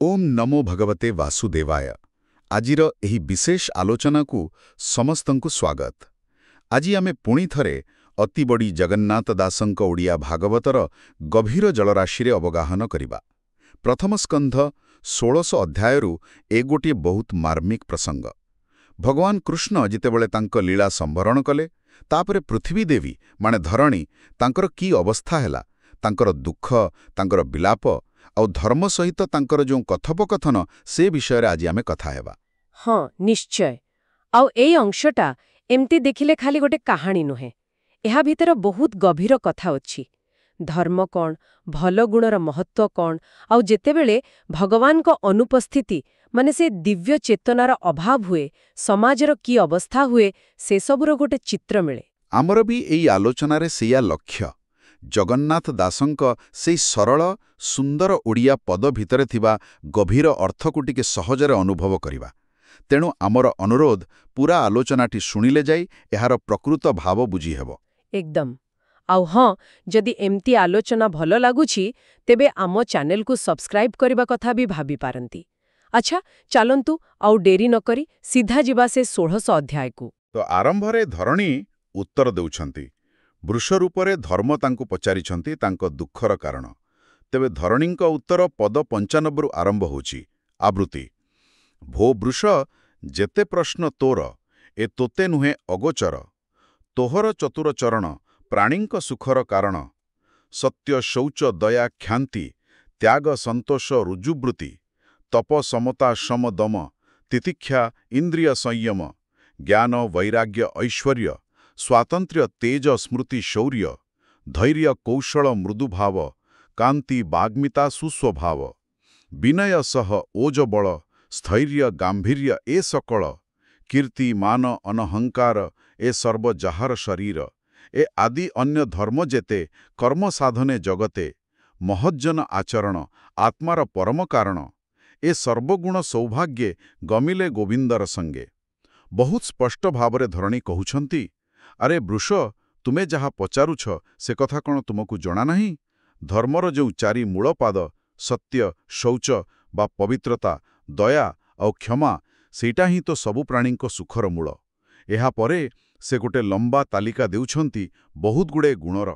ओम नमो भगवते वासुदेवाय। आजिर एही विशेष आलोचनाकू समस्तंकु स्वागत। आजि आमे पुणी थरे अति बड़ी जगन्नाथ दासंक ओडिया भागवतर गभीर जलराशि अवगाहन करिबा। प्रथम स्कंध 16 अध्यायरु ए गोटे बहुत मार्मिक प्रसंग। भगवान कृष्ण जितेबले तांक लीला संभरण कले, तापरे पृथ्वी देवी माने धरणी तांकर की अवस्था हैला, तांकर दुख, तांकर विलाप और धर्म सहित तांकर जो कथोपकथन से विषय रे आज आमे कथा हेबा। हाँ निश्चय। आउ ए अंशटा एमती देखिले खाली गोटे कहानी नुहे, एहा भितर बहुत गभीर कथा अछि। धर्म कौन, भल गुणर महत्व कौन, आउ जेतेबेले भगवान को अनुपस्थिति माने से दिव्य चेतनार अभाव हुए, समाजर की अवस्था हुए, से सबुर गोटे चित्र मिले। आमर भी एई आलोचना रे सेया लक्ष्य जगन्नाथ दासंक से सरल सुंदर ओडिया पद भितरे थिबा गभीर अर्थकु टिके सहजरे अनुभव करिबा। तेणु आमर अनुरोध पूरा आलोचनाटी शुणिले जाई एहार प्रकृत भाव बुझी हेबो। एकदम। आउ हाँ, जदि एमती आलोचना भलो लागुछि तेबे आमो चैनल को सब्सक्राइब करिबा कथा भी भाबी पारंती। अच्छा चलंतु आउ डेरी न करी सीधा जिबा से 16 अध्याय को। तो आरंभरे धरणी उत्तर देउछंती। वृष रूपरे धर्म तांकु पचारिछंती तांको दुखर कारण। तेबे धरणींक उत्तर पद 95 रु आरंभ होची। आवृत्ति। भो वृष, जेते प्रश्न तोर ए तोते नुहे अगोचर। तोहर चतुर चरण प्राणींक सुखर कारण। सत्य शौच दया ख्यान्ति त्याग संतोष रुजुवृत्ति। तप समता शम दम तितिक्षा इंद्रिय संयम। ज्ञान वैराग्य ऐश्वर्य स्वातंत्र्य तेज स्मृति शौर्य। धैर्य कौशल मृदुभाव कांति बाग्मिता सुस्वभाव। विनय सह ओज बल स्थैर्य गांभीर्य ए सकल। कीर्ति मान अनहंकार ए सर्व जाहर शरीर। ए आदि अन्य धर्म जेते कर्म साधने जगते। महज्जन आचरण आत्मार परम कारण। ए सर्वगुण सौभाग्ये गमिले गोविंदर संगे। बहुत स्पष्ट भावरे धरणी कहउछंती, अरे वृष, तुमे जहा पचारुछ से कथा कौन तुमको जना नहीं? धर्मर जो चारि मूलपाद सत्य शौच बा पवित्रता दया और क्षमा, सेटा ही तो सबु प्राणी को सुखर मूल। एहा परे से गोटे लंबा तालिका देउछंती बहुत गुड़े गुणर।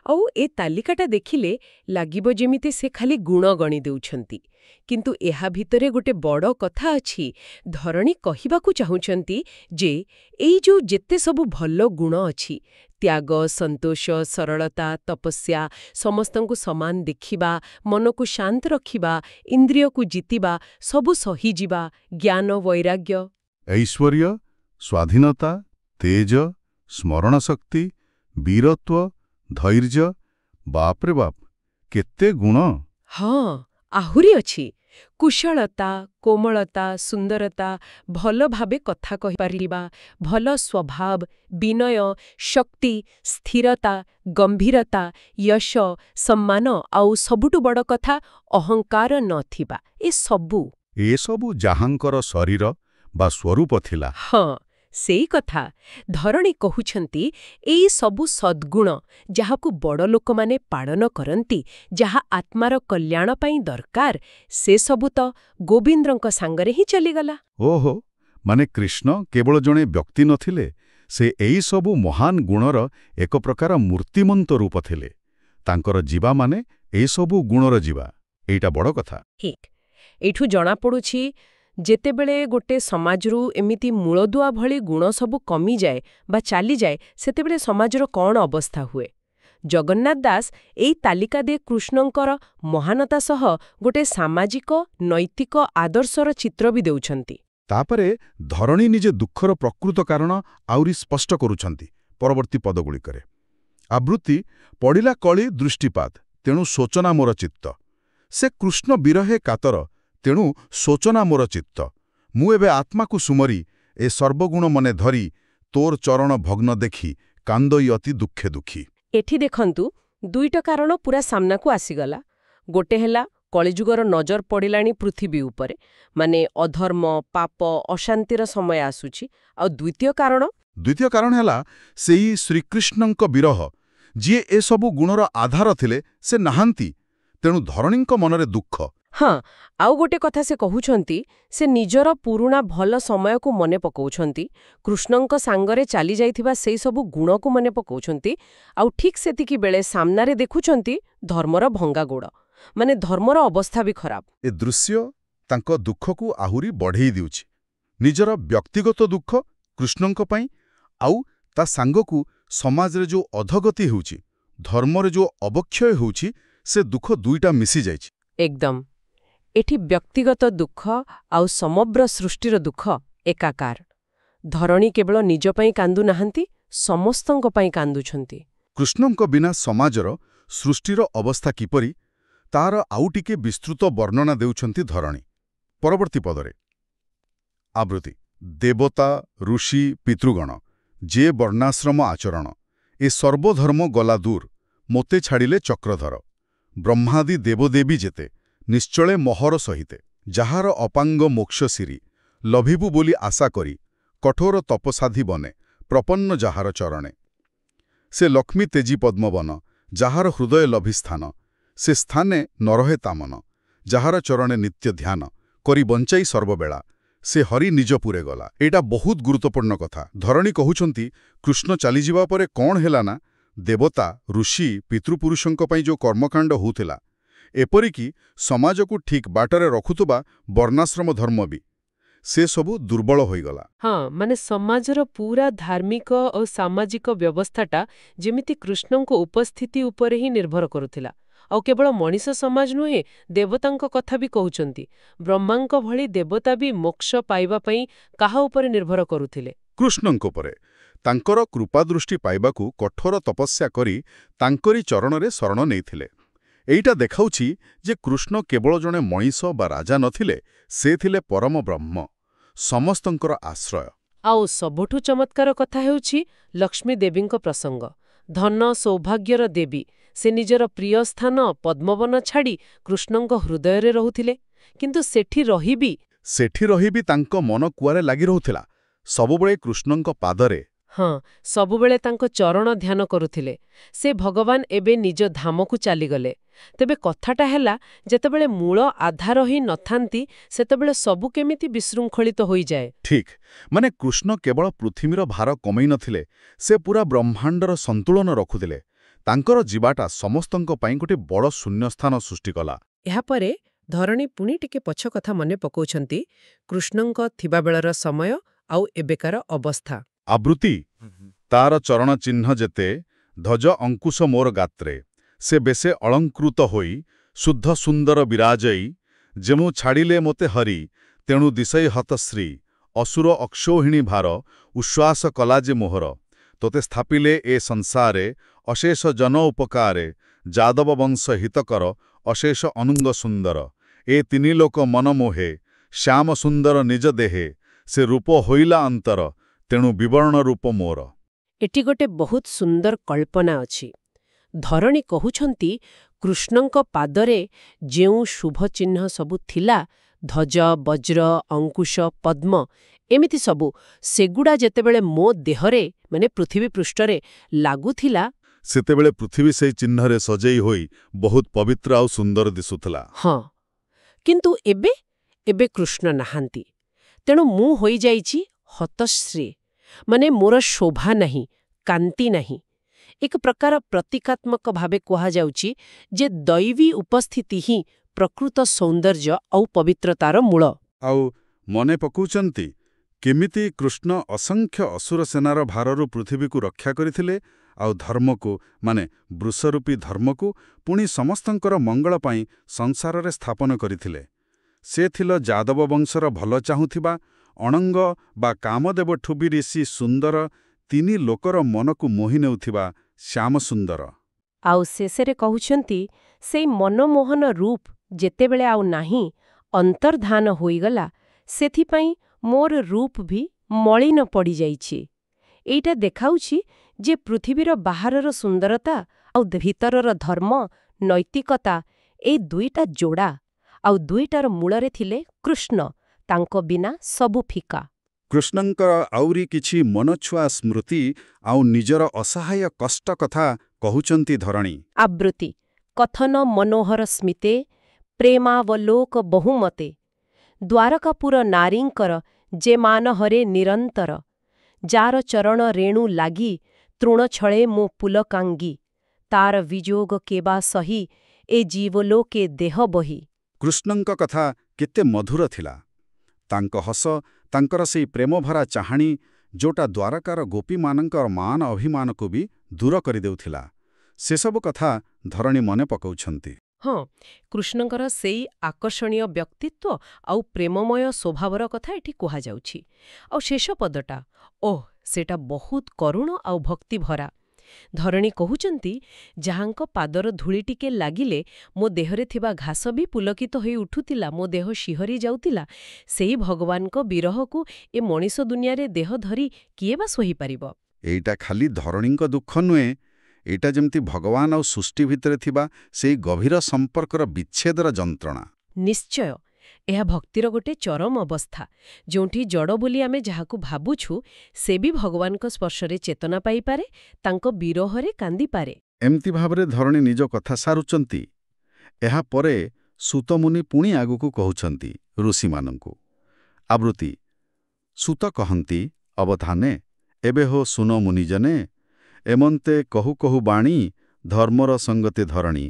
आउ ए तालिकाटा देखिले लागिबो जेमिते से खाली गुण गणी देउछंती, किंतु एहा भितरे गोटे बड़ कथा अछि। धरणी कहिबाकू चाहुचंती जे एई जो जेते सबु भल्लो गुण अछि, त्याग संतोष सरलता तपस्या समस्तंकु समान देखिबा, मनकु शांत रखिबा, इंद्रिय को जीतिबा, सबु सही जीवा, ज्ञान वैराग्य ऐश्वर्य स्वाधीनता तेज स्मरण शक्ति वीरत्व धैर्य, बाप रे बाप केते गुण। हाँ आहुरी अछि। कुशलता कोमलता सुंदरता भल भावे कथा कहि पारिबा, भल स्वभाव विनय शक्ति स्थिरता गंभीरता यश सम्मान आउ सबुटु बड़ कथा अहंकार नथिबा। ए सबु जाहांकर शरीर बा स्वरूप थिला। हाँ सेई कथा धरणी कहुछंती। एई सबु सद्गुण जाहाकु बड़ लोक माने पालन करंती, जहा आत्मार कल्याण पाई दरकार, से सबु तो गोविंद्रंक सांगरे ही चलीगला। ओहो, माने कृष्ण केवल जणे व्यक्ति नथिले, से एई सबु महान गुणर एक प्रकार मूर्तिमंत रूप थिले। तांकर जीवा माने एई सबु गुणर जीवा। एइटा बड़ कथा। ठीक एठु जणा पडुछि जेतेबेले गोटे समाजरू एमिति मूलदुआ भली गुण सबु कमी जाए बा चाली जाए, सेतेबेले समाजर कौन अवस्था हुए। जगन्नाथ दास एई तालिका दे कृष्णंकर महानता सह गोटे सामाजिक नैतिक आदर्शर चित्र भी देउछंती। तापरे धरणी निजे दुखर प्रकृत कारण आउरी स्पष्ट करूछंती परवर्ती पदगुलिकरे। आवृत्ति। पड़िला कଳି दृष्टिपात तेणु शोचना मोर चित्त। से कृष्ण विरहे कातर तेणु शोचना मोर चित्त। मु एबे आत्मा को सुमरी ए सर्वगुण मने धरी तोर चरण भग्न देखी कांदई अति दुखे दुखी। एठी देखंतु दुईटा कारण पूरा सामना को आसीगला। गोटे हेला कलिजुगर नजर पड़िलाणी पृथ्वी उपरे, माने अधर्म पाप अशांतिर समय आसुची। आ द्वितीय कारण हेला सेई श्रीकृष्णंक विरह, जी ए सबु गुणर आधार थिले से नाहांती। तेणु धरणींक मनरे दुख। ହଁ, ଆଉ ଗୋଟେ କଥା ସେ କହୁଛନ୍ତି, ସେ ନିଜର ପୁରୁଣା ଭଲ ସମୟକୁ ମନେ ପକାଉଛନ୍ତି, କୃଷ୍ଣଙ୍କ ସାଙ୍ଗରେ ଚାଲି ଯାଇଥିବା ସେଇ ସବୁ ଗୁଣକୁ ମନେ ପକାଉଛନ୍ତି, ଆଉ ଠିକ୍ ସେତିକି ବେଳେ ସାମ୍ନାରେ ଦେଖୁଛନ୍ତି ଧର୍ମର ଭଙ୍ଗା ଗୋଡ଼, ମାନେ ଧର୍ମର ଅବସ୍ଥା ବି ଖରାପ। ଏ ଦୃଶ୍ୟ ତାଙ୍କ ଦୁଃଖକୁ ଆହୁରି ବଢ଼େଇ ଦେଉଛି। ନିଜର ବ୍ୟକ୍ତିଗତ ଦୁଃଖ କୃଷ୍ଣଙ୍କ ପାଇଁ, ଆଉ ତା ସାଙ୍ଗକୁ ସମାଜରେ ଯେଉଁ ଅଧଗତି ହେଉଛି, ଧର୍ମରେ ଯେଉଁ ଅବକ୍ଷୟ ହେଉଛି, ସେ ଦୁଃଖ ଦୁଇଟା ମିଶିଯାଇଛି। ଏକଦମ। ଏଠି ବ୍ୟକ୍ତିଗତ ଦୁଃଖ ଆଉ ସମଗ୍ର ସୃଷ୍ଟିର ଦୁଃଖ ଏକାକାର। ଧରଣୀ କେବଳ ନିଜ ପାଇଁ କାନ୍ଦୁ ନାହାନ୍ତି, ସମସ୍ତଙ୍କ ପାଇଁ କାନ୍ଦୁଛନ୍ତି। କୃଷ୍ଣଙ୍କ ବିନା ସମାଜର, ସୃଷ୍ଟିର ଅବସ୍ଥା କିପରି, ତାର ଆଉ ଟିକେ ବିସ୍ତୃତ ବର୍ଣ୍ଣନା ଦେଉଛନ୍ତି ଧରଣୀ। ପରବର୍ତ୍ତୀ ପଦରେ ଆବୃତ୍ତି ଦେବତା, ଋଷି, ପିତୃଗଣ, ଯେ ବର୍ଣ୍ଣାଶ୍ରମ ଆଚରଣ, ଏ ସର୍ବଧର୍ମ ଗଲା ଦୂର, ମୋତେ ଛାଡ଼ିଲେ ଚକ୍ରଧର। ବ୍ରହ୍ମାଦି ଦେବଦେବୀ ଯେତେ, ନିଶ୍ଚଳେ ମହର ସହିତେ, ଯାହାର ଅପାଙ୍ଗ ମୋକ୍ଷଶିରି, ଲଭିବୁ ବୋଲି ଆଶା କରି, କଠୋର ତପସାଧି ବନେ, ପ୍ରପନ୍ନ ଯାହାର ଚରଣେ। ସେ ଲକ୍ଷ୍ମୀ ତେଜୀ ପଦ୍ମବନ, ଯାହାର ହୃଦୟ ଲଭି ସ୍ଥାନ, ସେ ସ୍ଥାନେ ନରହେ ତାମନ, ଯାହାର ଚରଣେ ନିତ୍ୟ ଧ୍ୟାନ, କରି ବଞ୍ଚାଇ ସର୍ବବେଳା, ସେ ହରି ନିଜପୁରେ ଗଲା। ଏଇଟା ବହୁତ ଗୁରୁତ୍ୱପୂର୍ଣ୍ଣ କଥା। ଧରଣୀ କହୁଛନ୍ତି, କୃଷ୍ଣ ଚାଲିଯିବା ପରେ କ'ଣ ହେଲା ନା, ଦେବତା, ଋଷି, ପିତୃପୁରୁଷଙ୍କ ପାଇଁ ଯେଉଁ କର୍ମକାଣ୍ଡ ହେଉଥିଲା, ଏପରିକି ସମାଜକୁ ଠିକ୍ ବାଟରେ ରଖୁଥିବା ବର୍ଣ୍ଣାଶ୍ରମ ଧର୍ମ ବି, ସେ ସବୁ ଦୁର୍ବଳ ହୋଇଗଲା। ହଁ, ମାନେ ସମାଜର ପୁରା ଧାର୍ମିକ ଓ ସାମାଜିକ ବ୍ୟବସ୍ଥାଟା ଯେମିତି କୃଷ୍ଣଙ୍କ ଉପସ୍ଥିତି ଉପରେ ହିଁ ନିର୍ଭର କରୁଥିଲା। ଆଉ କେବଳ ମଣିଷ ସମାଜ ନୁହେଁ, ଦେବତାଙ୍କ କଥା ବି କହୁଛନ୍ତି। ବ୍ରହ୍ମାଙ୍କ ଭଳି ଦେବତା ବି ମୋକ୍ଷ ପାଇବା ପାଇଁ କାହା ଉପରେ ନିର୍ଭର କରୁଥିଲେ? କୃଷ୍ଣଙ୍କ ଉପରେ। ତାଙ୍କର କୃପାଦୃଷ୍ଟି ପାଇବାକୁ କଠୋର ତପସ୍ୟା କରି ତାଙ୍କରି ଚରଣରେ ଶରଣ ନେଇଥିଲେ। ଏଇଟା ଦେଖାଉଛି ଯେ କୃଷ୍ଣ କେବଳ ଜଣେ ମଣିଷ ବା ରାଜା ନଥିଲେ, ସେ ଥିଲେ ପରମ ବ୍ରହ୍ମ, ସମସ୍ତଙ୍କର ଆଶ୍ରୟ। ଆଉ ସବୁଠୁ ଚମତ୍କାର କଥା ହେଉଛି ଲକ୍ଷ୍ମୀ ଦେବୀଙ୍କ ପ୍ରସଙ୍ଗ। ଧନ ସୌଭାଗ୍ୟର ଦେବୀ, ସେ ନିଜର ପ୍ରିୟ ସ୍ଥାନ ପଦ୍ମବନ ଛାଡ଼ି କୃଷ୍ଣଙ୍କ ହୃଦୟରେ ରହୁଥିଲେ। କିନ୍ତୁ ସେଠି ରହିବି ତାଙ୍କ ମନ କୁଆରେ ଲାଗି ରହୁଥିଲା, ସବୁବେଳେ କୃଷ୍ଣଙ୍କ ପାଦରେ। ହଁ, ସବୁବେଳେ ତାଙ୍କ ଚରଣ ଧ୍ୟାନ କରୁଥିଲେ। ସେ ଭଗବାନ ଏବେ ନିଜ ଧାମକୁ ଚାଲିଗଲେ। ତେବେ କଥାଟା ହେଲା, ଯେତେବେଳେ ମୂଳ ଆଧାର ହିଁ ନଥାନ୍ତି, ସେତେବେଳେ ସବୁ କେମିତି ବିଶୃଙ୍ଖଳିତ ହୋଇଯାଏ। ଠିକ୍, ମାନେ କୃଷ୍ଣ କେବଳ ପୃଥିବୀର ଭାର କମେଇ ନଥିଲେ, ସେ ପୁରା ବ୍ରହ୍ମାଣ୍ଡର ସନ୍ତୁଳନ ରଖୁଥିଲେ। ତାଙ୍କର ଯିବାଟା ସମସ୍ତଙ୍କ ପାଇଁ ଗୋଟେ ବଡ଼ ଶୂନ୍ୟସ୍ଥାନ ସୃଷ୍ଟି କଲା। ଏହାପରେ ଧରଣୀ ପୁଣି ଟିକେ ପଛ କଥା ମନେ ପକାଉଛନ୍ତି, କୃଷ୍ଣଙ୍କ ଥିବାବେଳର ସମୟ ଆଉ ଏବେକାର ଅବସ୍ଥା। ଆବୃତ୍ତି ତାର ଚରଣ ଚିହ୍ନ ଯେତେ, ଧ୍ୱଜ ଅଙ୍କୁଶ ମୋର ଗାତ୍ରେ, ସେ ବେଶେ ଅଳଙ୍କୃତ ହୋଇ, ଶୁଦ୍ଧ ସୁନ୍ଦର ବିରାଜଇ, ଯେମୁ ଛାଡ଼ିଲେ ମୋତେ ହରି, ତେଣୁ ଦିଶଇ ହତଶ୍ରୀ, ଅସୁର ଅକ୍ଷୌହିଣୀ ଭାର, ଉଶ୍ୱାସ କଲା ଯେ ମୋହର, ତୋତେ ସ୍ଥାପିଲେ ଏ ସଂସାରେ, ଅଶେଷ ଜନ ଉପକାରେ, ଯାଦବ ବଂଶ ହିତକର, ଅଶେଷ ଅନୁଙ୍ଗ ସୁନ୍ଦର, ଏ ତିନି ଲୋକ ମନ ମୋହେ, ଶ୍ୟାମ ସୁନ୍ଦର ନିଜ ଦେହେ, ସେ ରୂପ ହୋଇଲା ଅନ୍ତର, ତେଣୁ ବିବର୍ଣ୍ଣ ରୂପ ମୋର। ଏଠି ଗୋଟେ ବହୁତ ସୁନ୍ଦର କଳ୍ପନା ଅଛି। ଧରଣୀ କହୁଛନ୍ତି, କୃଷ୍ଣଙ୍କ ପାଦରେ ଯେଉଁ ଶୁଭ ଚିହ୍ନ ସବୁ ଥିଲା, ଧ୍ୱଜ, ବଜ୍ର, ଅଙ୍କୁଶ, ପଦ୍ମ, ଏମିତି ସବୁ, ସେଗୁଡ଼ା ଯେତେବେଳେ ମୋ ଦେହରେ, ମାନେ ପୃଥିବୀ ପୃଷ୍ଠରେ ଲାଗୁଥିଲା, ସେତେବେଳେ ପୃଥିବୀ ସେହି ଚିହ୍ନରେ ସଜେଇ ହୋଇ ବହୁତ ପବିତ୍ର ଆଉ ସୁନ୍ଦର ଦିଶୁଥିଲା। ହଁ, କିନ୍ତୁ ଏବେ କୃଷ୍ଣ ନାହାନ୍ତି। ତେଣୁ ମୁଁ ହୋଇଯାଇଛି ହତଶ୍ରୀ, ମାନେ ମୋର ଶୋଭା ନାହିଁ, କାନ୍ତି ନାହିଁ। ଏକ ପ୍ରକାର ପ୍ରତୀକାତ୍ମକ ଭାବେ କୁହାଯାଉଛି ଯେ ଦୈବୀ ଉପସ୍ଥିତି ହିଁ ପ୍ରକୃତ ସୌନ୍ଦର୍ଯ୍ୟ ଆଉ ପବିତ୍ରତାର ମୂଳ। ଆଉ ମନେ ପକାଉଛନ୍ତି କେମିତି କୃଷ୍ଣ ଅସଂଖ୍ୟ ଅସୁର ସେନାର ଭାରରୁ ପୃଥିବୀକୁ ରକ୍ଷା କରିଥିଲେ, ଆଉ ଧର୍ମକୁ, ମାନେ ବୃଷରୂପୀ ଧର୍ମକୁ ପୁଣି ସମସ୍ତଙ୍କର ମଙ୍ଗଳ ପାଇଁ ସଂସାରରେ ସ୍ଥାପନ କରିଥିଲେ। ସେ ଥିଲା ଯାଦବ ବଂଶର ଭଲ ଚାହୁଁଥିବା, ଅଣଙ୍ଗ ବା କାମଦେବଠୁ ବି ଋଷି ସୁନ୍ଦର, ତିନି ଲୋକର ମନକୁ ମୋହି ନେଉଥିବା ଶ୍ୟାମସୁନ୍ଦର। ଆଉ ଶେଷରେ କହୁଛନ୍ତି, ସେଇ ମନମୋହନ ରୂପ ଯେତେବେଳେ ଆଉ ନାହିଁ, ଅନ୍ତର୍ଧାନ ହୋଇଗଲା, ସେଥିପାଇଁ ମୋର ରୂପ ବି ମଳିନ ପଡ଼ିଯାଇଛି। ଏଇଟା ଦେଖାଉଛି ଯେ ପୃଥିବୀର ବାହାରର ସୁନ୍ଦରତା ଆଉ ଭିତରର ଧର୍ମ, ନୈତିକତା, ଏଇ ଦୁଇଟା ଯୋଡ଼ା, ଆଉ ଦୁଇଟାର ମୂଳରେ ଥିଲେ କୃଷ୍ଣ। ତାଙ୍କ ବିନା ସବୁ ଫିକା। କୃଷ୍ଣଙ୍କର ଆହୁରି କିଛି ମନଛୁଆ ସ୍ମୃତି ଆଉ ନିଜର ଅସହାୟ କଷ୍ଟ କଥା କହୁଛନ୍ତି ଧରଣୀ। ଆବୃତ୍ତି କଥନ ମନୋହର ସ୍ମିତେ, ପ୍ରେମାବଲୋକ ବହୁମତେ ଦ୍ୱାରକାପୁର ନାରୀଙ୍କର ଯେ ମାନ ହରେ ନିରନ୍ତର ଯାର ଚରଣ ରେଣୁ ଲାଗି ତୃଣଛଳେ ମୁଁ ପୁଲକାଙ୍ଗି ତାର ବିଯୋଗ କେବା ସହି ଏ ଜୀବଲୋକେ ଦେହ ବହି। କୃଷ୍ଣଙ୍କ କଥା କେତେ ମଧୁର ଥିଲା। ତାଙ୍କ ହସ, ତାଙ୍କର ସେଇ ପ୍ରେମଭରା ଚାହାଣୀ ଯୋଉଟା ଦ୍ୱାରକାର ଗୋପୀମାନଙ୍କର ମାନ ଅଭିମାନକୁ ବି ଦୂର କରିଦେଉଥିଲା, ସେସବୁ କଥା ଧରଣୀ ମନେ ପକାଉଛନ୍ତି। ହଁ, କୃଷ୍ଣଙ୍କର ସେଇ ଆକର୍ଷଣୀୟ ବ୍ୟକ୍ତିତ୍ୱ ଆଉ ପ୍ରେମମୟ ସ୍ୱଭାବର କଥା ଏଠି କୁହାଯାଉଛି। ଆଉ ଶେଷ ପଦଟା, ସେଟା ବହୁତ କରୁଣ ଆଉ ଭକ୍ତିଭରା। ଧରଣୀ କହୁଛନ୍ତି, ଯାହାଙ୍କ ପାଦର ଧୂଳି ଟିକେ ଲାଗିଲେ ମୋ ଦେହରେ ଥିବା ଘାସ ବି ପୁଲକିତ ହୋଇ ଉଠୁଥିଲା, ମୋ ଦେହ ଶିହରି ଯାଉଥିଲା, ସେଇ ଭଗବାନଙ୍କ ବିରହକୁ ଏ ମଣିଷ ଦୁନିଆରେ ଦେହ ଧରି କିଏ ବା ସହିପାରିବ? ଏଇଟା ଖାଲି ଧରଣୀଙ୍କ ଦୁଃଖ ନୁହେଁ, ଏଇଟା ଯେମିତି ଭଗବାନ ଆଉ ସୃଷ୍ଟି ଭିତରେ ଥିବା ସେଇ ଗଭୀର ସମ୍ପର୍କର ବିଚ୍ଛେଦର ଯନ୍ତ୍ରଣା। ନିଶ୍ଚୟ, ଏହା ଭକ୍ତିର ଗୋଟେ ଚରମ ଅବସ୍ଥା, ଯେଉଁଠି ଜଡ଼ ବୋଲି ଆମେ ଯାହାକୁ ଭାବୁଛୁ ସେ ବି ଭଗବାନଙ୍କ ସ୍ପର୍ଶରେ ଚେତନା ପାଇପାରେ, ତାଙ୍କ ବିରହରେ କାନ୍ଦିପାରେ। ଏମିତି ଭାବରେ ଧରଣୀ ନିଜ କଥା ସାରୁଛନ୍ତି। ଏହାପରେ ସୂତମୁନି ପୁଣି ଆଗକୁ କହୁଛନ୍ତି ଋଷିମାନଙ୍କୁ। ଆବୃତ୍ତି। ସୂତ କହନ୍ତି, ଅବଧାନେ ଏବେ ହୋ ସୁନ ମୁନିଜନେ ଏମନ୍ତେ କହୁ କହୁ ବାଣୀ ଧର୍ମର ସଙ୍ଗତେ ଧରଣୀ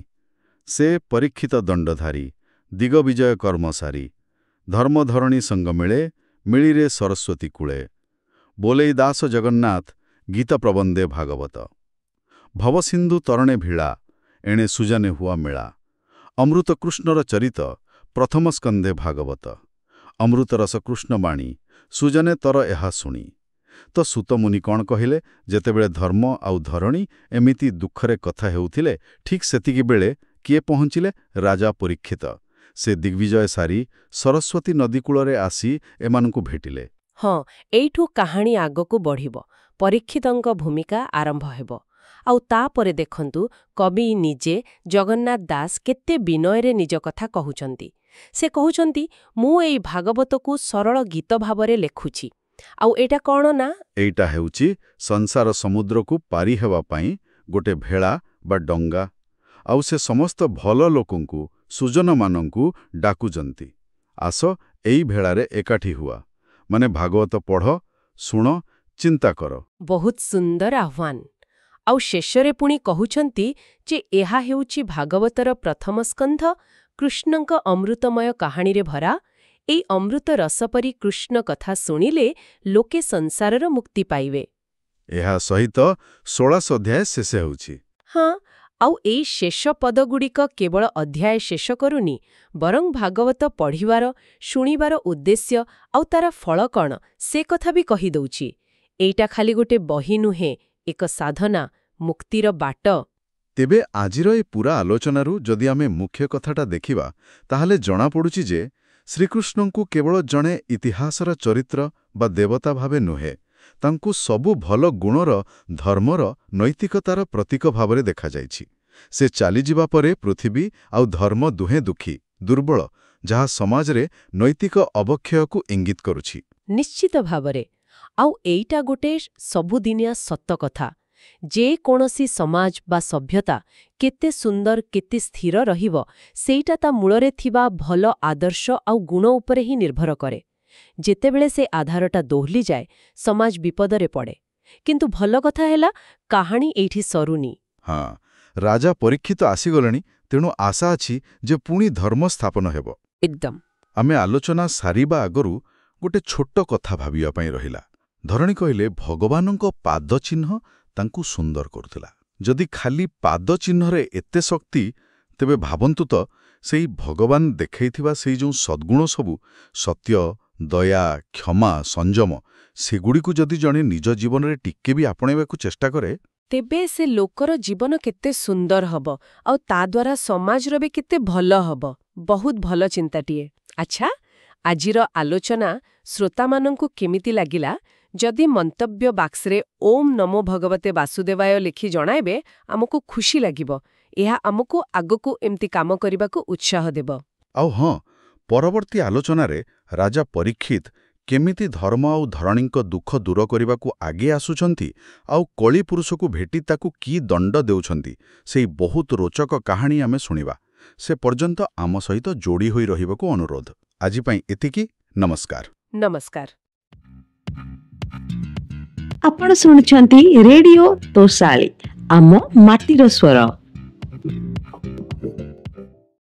ସେ ପରୀକ୍ଷିତ ଦଣ୍ଡଧାରୀ ଦିଗବିଜୟ କର୍ମସାରୀ ଧର୍ମଧରଣୀ ସଙ୍ଗ ମିଳେ ମିଳିରେ ସରସ୍ୱତୀ କୂଳେ ବୋଲେଇ ଦାସ ଜଗନ୍ନାଥ ଗୀତ ପ୍ରବନ୍ଦେ ଭାଗବତ ଭବସିନ୍ଧୁ ତରଣେ ଭିଳା ଏଣେ ସୁଜନେ ହୁଆ ମେଳା ଅମୃତ କୃଷ୍ଣର ଚରିତ ପ୍ରଥମ ସ୍କନ୍ଧେ ଭାଗବତ ଅମୃତରସ କୃଷ୍ଣବାଣୀ ସୁଜନେ ତର ଏହା ଶୁଣି। ତ ସୂତମୁନି କ'ଣ କହିଲେ? ଯେତେବେଳେ ଧର୍ମ ଆଉ ଧରଣୀ ଏମିତି ଦୁଃଖରେ କଥା ହେଉଥିଲେ, ଠିକ୍ ସେତିକିବେଳେ କିଏ ପହଞ୍ଚିଲେ? ରାଜା ପରୀକ୍ଷିତ। ସେ ଦିଗ୍ବିଜୟ ସାରି ସରସ୍ୱତୀ ନଦୀକୂଳରେ ଆସି ଏମାନଙ୍କୁ ଭେଟିଲେ। ହଁ, ଏଇଠୁ କାହାଣୀ ଆଗକୁ ବଢ଼ିବ, ପରୀକ୍ଷିତଙ୍କ ଭୂମିକା ଆରମ୍ଭ ହେବ। ଆଉ ତାପରେ ଦେଖନ୍ତୁ, କବି ନିଜେ ଜଗନ୍ନାଥ ଦାସ କେତେ ବିନୟରେ ନିଜ କଥା କହୁଛନ୍ତି। ସେ କହୁଛନ୍ତି, ମୁଁ ଏଇ ଭାଗବତକୁ ସରଳ ଗୀତ ଭାବରେ ଲେଖୁଛି। ଆଉ ଏଇଟା କ'ଣ ନା, ଏଇଟା ହେଉଛି ସଂସାର ସମୁଦ୍ରକୁ ପାରି ହେବା ପାଇଁ ଗୋଟେ ଭେଳା ବା ଡଙ୍ଗା। ଆଉ ସେ ସମସ୍ତ ଭଲ ଲୋକଙ୍କୁ, ସୁଜନମାନଙ୍କୁ ଡାକୁଛନ୍ତି, ଆସ ଏଇ ଭେଳାରେ ଏକାଠି ହୁଅ, ମାନେ ଭାଗବତ ପଢ଼, ଶୁଣ, ଚିନ୍ତା କର। ବହୁତ ସୁନ୍ଦର ଆହ୍ୱାନ। ଆଉ ଶେଷରେ ପୁଣି କହୁଛନ୍ତି ଯେ ଏହା ହେଉଛି ଭାଗବତର ପ୍ରଥମ ସ୍କନ୍ଧ, କୃଷ୍ଣଙ୍କ ଅମୃତମୟ କାହାଣୀରେ ଭରା। ଏଇ ଅମୃତ ରସ ପରି କୃଷ୍ଣ କଥା ଶୁଣିଲେ ଲୋକେ ସଂସାରର ମୁକ୍ତି ପାଇବେ। ଏହା ସହିତ 16 ଅଧ୍ୟାୟ ଶେଷ ହେଉଛି। ହଁ, ଆଉ ଏଇ ଶେଷ ପଦଗୁଡ଼ିକ କେବଳ ଅଧ୍ୟାୟ ଶେଷ କରୁନି, ବରଂ ଭାଗବତ ପଢ଼ିବାର, ଶୁଣିବାର ଉଦ୍ଦେଶ୍ୟ ଆଉ ତାର ଫଳ କ'ଣ ସେ କଥା ବି କହିଦେଉଛି। ଏଇଟା ଖାଲି ଗୋଟେ ବହି ନୁହେଁ, ଏକ ସାଧନା, ମୁକ୍ତିର ବାଟ। ତେବେ ଆଜିର ଏ ପୁରା ଆଲୋଚନାରୁ ଯଦି ଆମେ ମୁଖ୍ୟ କଥାଟା ଦେଖିବା, ତାହେଲେ ଜଣାପଡ଼ୁଛି ଯେ ଶ୍ରୀକୃଷ୍ଣଙ୍କୁ କେବଳ ଜଣେ ଇତିହାସର ଚରିତ୍ର ବା ଦେବତା ଭାବେ ନୁହେଁ, ତାଙ୍କୁ ସବୁ ଭଲ ଗୁଣର, ଧର୍ମର, ନୈତିକତାର ପ୍ରତୀକ ଭାବରେ ଦେଖାଯାଇଛି। ସେ ଚାଲିଯିବା ପରେ ପୃଥିବୀ ଆଉ ଧର୍ମ ଦୁହେଁ ଦୁଃଖୀ, ଦୁର୍ବଳ, ଯାହା ସମାଜରେ ନୈତିକ ଅବକ୍ଷୟକୁ ଇଙ୍ଗିତ କରୁଛି। ନିଶ୍ଚିତ ଭାବରେ। ଆଉ ଏଇଟା ଗୋଟେ ସବୁଦିନିଆ ସତ କଥା। ଯେ କୌଣସି ସମାଜ ବା ସଭ୍ୟତା କେତେ ସୁନ୍ଦର, କେତେ ସ୍ଥିର ରହିବ, ସେଇଟା ତା ମୂଳରେ ଥିବା ଭଲ ଆଦର୍ଶ ଆଉ ଗୁଣ ଉପରେ ହିଁ ନିର୍ଭର କରେ। ଯେତେବେଳେ ସେ ଆଧାରଟା ଦୋହଲିଯାଏ, ସମାଜ ବିପଦରେ ପଡ଼େ। କିନ୍ତୁ ଭଲ କଥା ହେଲା, କାହାଣୀ ଏଇଠି ସରୁନି। ହଁ, ରାଜା ପରୀକ୍ଷିତ ଆସିଗଲେଣି, ତେଣୁ ଆଶା ଅଛି ଯେ ପୁଣି ଧର୍ମ ସ୍ଥାପନ ହେବ। ଏକଦମ। ଆମେ ଆଲୋଚନା ସାରିବା ଆଗରୁ ଗୋଟେ ଛୋଟ କଥା ଭାବିବା ପାଇଁ ରହିଲା। ଧରଣୀ କହିଲେ ଭଗବାନଙ୍କ ପାଦଚିହ୍ନ ତାଙ୍କୁ ସୁନ୍ଦର କରୁଥିଲା। ଯଦି ଖାଲି ପାଦଚିହ୍ନରେ ଏତେ ଶକ୍ତି, ତେବେ ଭାବନ୍ତୁ ତ ସେଇ ଭଗବାନ ଦେଖାଇଥିବା ସେଇ ଯେଉଁ ସଦ୍ଗୁଣ ସବୁ, ସତ୍ୟ, ଦୟା, କ୍ଷମା, ସଂଯମ, ସେଗୁଡ଼ିକୁ ଯଦି ଜଣେ ନିଜ ଜୀବନରେ ଟିକେ ବି ଆପଣେଇବାକୁ ଚେଷ୍ଟା କରେ, ତେବେ ସେ ଲୋକର ଜୀବନ କେତେ ସୁନ୍ଦର ହବ, ଆଉ ତା ଦ୍ୱାରା ସମାଜର ବି କେତେ ଭଲ ହବ। ବହୁତ ଭଲ ଚିନ୍ତାଟିଏ। ଆଚ୍ଛା, ଆଜିର ଆଲୋଚନା ଶ୍ରୋତାମାନଙ୍କୁ କେମିତି ଲାଗିଲା? ଯଦି ମନ୍ତବ୍ୟ ବାକ୍ସରେ ଓମ୍ ନମୋ ଭଗବତେ ବାସୁଦେବାୟ ଲେଖି ଜଣାଇବେ, ଆମକୁ ଖୁସି ଲାଗିବ। ଏହା ଆମକୁ ଆଗକୁ ଏମିତି କାମ କରିବାକୁ ଉତ୍ସାହ ଦେବ। ଆଉ ହଁ, ପରବର୍ତ୍ତୀ ଆଲୋଚନାରେ ରାଜା ପରୀକ୍ଷିତ କେମିତି ଧର୍ମ ଆଉ ଧରଣୀଙ୍କ ଦୁଃଖ ଦୂର କରିବାକୁ ଆଗେ ଆସୁଛନ୍ତି ଆଉ କଳି ପୁରୁଷକୁ ଭେଟି ତାକୁ କି ଦଣ୍ଡ ଦେଉଛନ୍ତି, ସେଇ ବହୁତ ରୋଚକ କାହାଣୀ ଆମେ ଶୁଣିବା। ସେ ପର୍ଯ୍ୟନ୍ତ ଆମ ସହିତ ଯୋଡ଼ି ହୋଇ ରହିବାକୁ ଅନୁରୋଧ। ଆଜି ପାଇଁ ଏତିକି। ନମସ୍କାର। ନମସ୍କାର। ଆପଣ ଶୁଣୁଛନ୍ତି ରେଡିଓ ତୋଷାଳୀ, ଆମ ମାଟିର ସ୍ୱର।